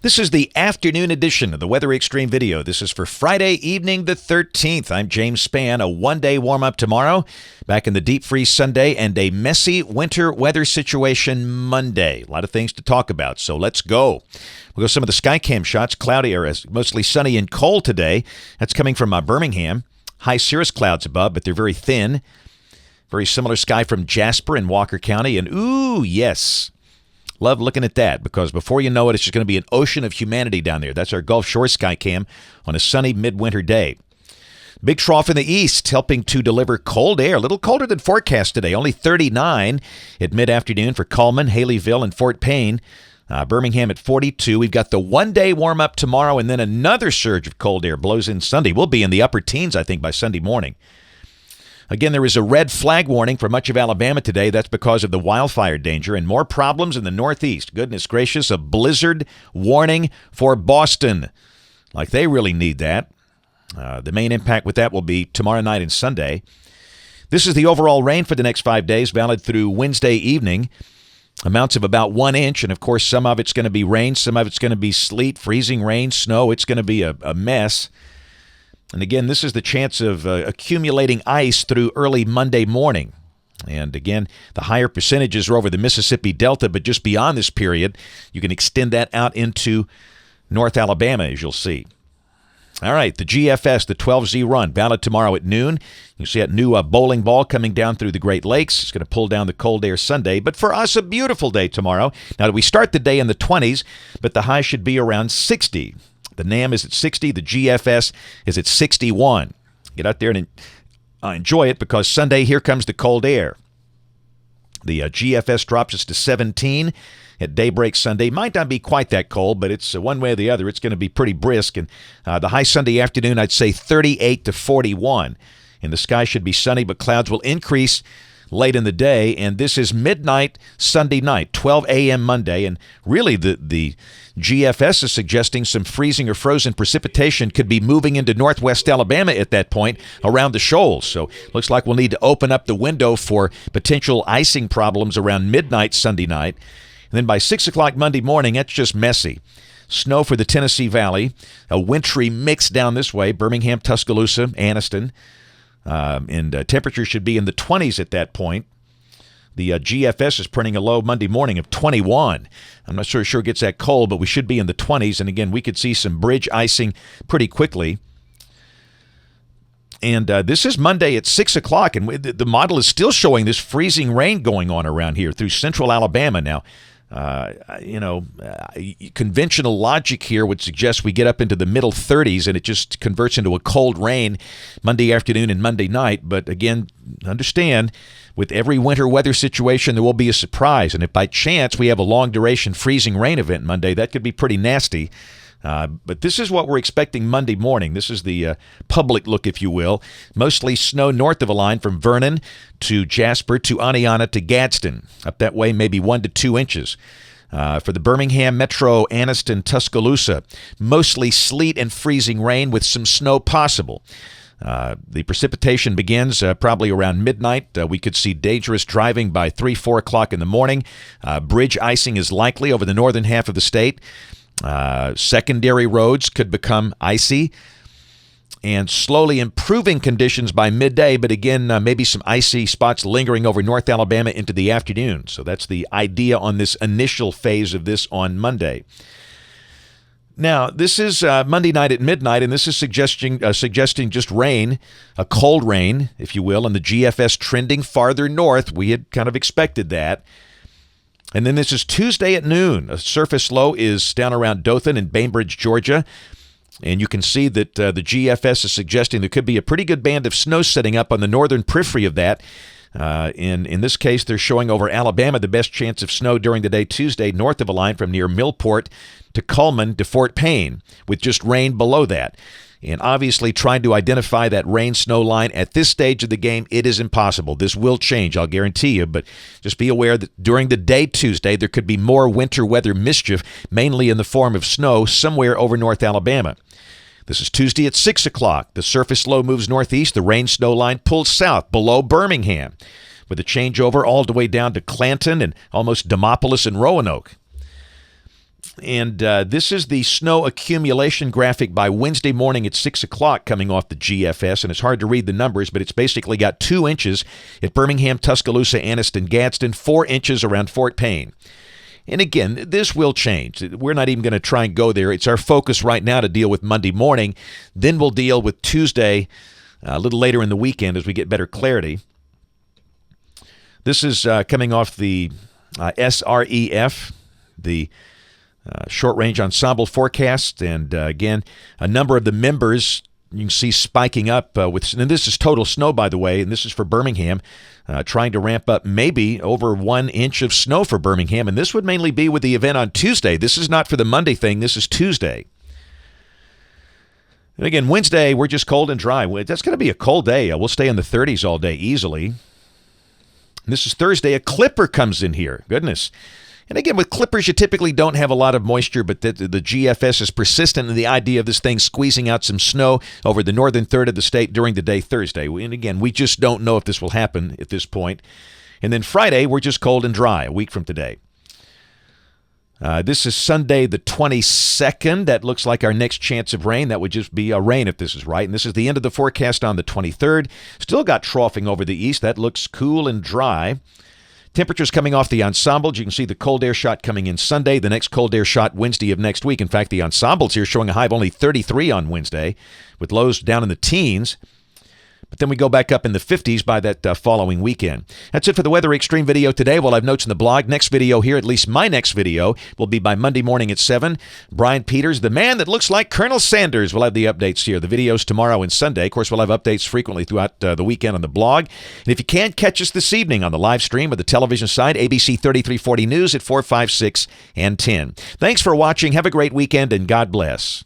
This is the afternoon edition of the Weather Xtreme video. This is for Friday evening the 13th. I'm James Spann. A one-day warm-up tomorrow, back in the deep freeze Sunday, and a messy winter weather situation Monday. A lot of things to talk about, so let's go. We'll go some of the Skycam shots. Cloudy or mostly sunny and cold today. That's coming from Birmingham. High cirrus clouds above, but they're very thin. Very similar sky from Jasper and Walker County. And ooh, yes. Love looking at that, because before you know it, it's just going to be an ocean of humanity down there. That's our Gulf Shore Skycam on a sunny midwinter day. Big trough in the east, helping to deliver cold air. A little colder than forecast today, only 39 at mid-afternoon for Cullman, Haleyville, and Fort Payne. Birmingham at 42. We've got the one-day warm-up tomorrow, and then another surge of cold air blows in Sunday. We'll be in the upper teens, I think, by Sunday morning. Again, there is a red flag warning for much of Alabama today. That's because of the wildfire danger and more problems in the Northeast. Goodness gracious, a blizzard warning for Boston. Like they really need that. The main impact with that will be tomorrow night and Sunday. This is the overall rain for the next 5 days, valid through Wednesday evening. Amounts of about 1 inch, and of course some of it's going to be rain, some of it's going to be sleet, freezing rain, snow. It's going to be a mess. And again, this is the chance of accumulating ice through early Monday morning. And again, the higher percentages are over the Mississippi Delta, but just beyond this period, you can extend that out into North Alabama, as you'll see. All right, the GFS, the 12Z run, valid tomorrow at noon. You see that new bowling ball coming down through the Great Lakes. It's going to pull down the cold air Sunday, but for us, a beautiful day tomorrow. Now, we start the day in the 20s, but the high should be around 60. The NAM is at 60. The GFS is at 61. Get out there and enjoy it, because Sunday, here comes the cold air. The GFS drops us to 17 at daybreak Sunday. Might not be quite that cold, but it's one way or the other. It's going to be pretty brisk. And the high Sunday afternoon, I'd say 38 to 41. And the sky should be sunny, but clouds will increase late in the day. And this is midnight Sunday night, 12 a.m. Monday. And really, the GFS is suggesting some freezing or frozen precipitation could be moving into northwest Alabama at that point around the shoals. So looks like we'll need to open up the window for potential icing problems around midnight Sunday night. And then by 6 o'clock Monday morning, that's just messy. Snow for the Tennessee Valley, a wintry mix down this way, Birmingham, Tuscaloosa, Anniston. And temperature should be in the 20s at that point. The GFS is printing a low Monday morning of 21. I'm not sure it gets that cold, but we should be in the 20s. And again, we could see some bridge icing pretty quickly. And this is Monday at 6 o'clock, and the model is still showing this freezing rain going on around here through central Alabama. Now, conventional logic here would suggest we get up into the middle 30s and it just converts into a cold rain Monday afternoon and Monday night. But again, understand, with every winter weather situation, there will be a surprise. And if by chance we have a long-duration freezing rain event Monday, that could be pretty nasty. But this is what we're expecting Monday morning. This is the public look, if you will. Mostly snow north of a line from Vernon to Jasper to Aniana to Gadsden. Up that way, maybe 1 to 2 inches. For the Birmingham, Metro, Anniston, Tuscaloosa, mostly sleet and freezing rain with some snow possible. The precipitation begins probably around midnight. We could see dangerous driving by 3, 4 o'clock in the morning. Bridge icing is likely over the northern half of the state. Secondary roads could become icy, and slowly improving conditions by midday, but again, maybe some icy spots lingering over North Alabama into the afternoon. So that's the idea on this initial phase of this on Monday. Now, this is Monday night at midnight, and this is suggesting just rain, a cold rain, if you will, and the GFS trending farther north. We had kind of expected that. And then this is Tuesday at noon. A surface low is down around Dothan and Bainbridge, Georgia. And you can see that the GFS is suggesting there could be a pretty good band of snow setting up on the northern periphery of that. In this case, they're showing over Alabama the best chance of snow during the day Tuesday north of a line from near Millport to Cullman to Fort Payne, with just rain below that. And obviously, trying to identify that rain-snow line at this stage of the game, it is impossible. This will change, I'll guarantee you. But just be aware that during the day Tuesday, there could be more winter weather mischief, mainly in the form of snow, somewhere over North Alabama. This is Tuesday at 6 o'clock. The surface low moves northeast. The rain-snow line pulls south below Birmingham, with a changeover all the way down to Clanton and almost Demopolis and Roanoke. And this is the snow accumulation graphic by Wednesday morning at 6 o'clock coming off the GFS. And it's hard to read the numbers, but it's basically got 2 inches at Birmingham, Tuscaloosa, Anniston, Gadsden, 4 inches around Fort Payne. And again, this will change. We're not even going to try and go there. It's our focus right now to deal with Monday morning. Then we'll deal with Tuesday a little later in the weekend as we get better clarity. This is coming off the SREF, the short-range ensemble forecast, and again, a number of the members you can see spiking up with, and this is total snow, by the way, and this is for Birmingham, trying to ramp up maybe over 1 inch of snow for Birmingham, and this would mainly be with the event on Tuesday. This is not for the Monday thing. This is Tuesday. And again, Wednesday, we're just cold and dry. That's going to be a cold day. We'll stay in the 30s all day easily. And this is Thursday. A clipper comes in here. Goodness. And again, with clippers, you typically don't have a lot of moisture, but the GFS is persistent in the idea of this thing squeezing out some snow over the northern third of the state during the day Thursday. And again, we just don't know if this will happen at this point. And then Friday, we're just cold and dry a week from today. This is Sunday the 22nd. That looks like our next chance of rain. That would just be a rain if this is right. And this is the end of the forecast on the 23rd. Still got troughing over the east. That looks cool and dry. Temperatures coming off the ensembles. You can see the cold air shot coming in Sunday, the next cold air shot Wednesday of next week. In fact, the ensembles here showing a high of only 33 on Wednesday, with lows down in the teens. But then we go back up in the 50s by that following weekend. That's it for the Weather Xtreme video today. We'll have notes in the blog. Next video here, at least my next video, will be by Monday morning at 7. Brian Peters, the man that looks like Colonel Sanders, will have the updates here. The videos tomorrow and Sunday. Of course, we'll have updates frequently throughout the weekend on the blog. And if you can't catch us this evening on the live stream of the television side, ABC 3340 News at 4, 5, 6, and 10. Thanks for watching. Have a great weekend, and God bless.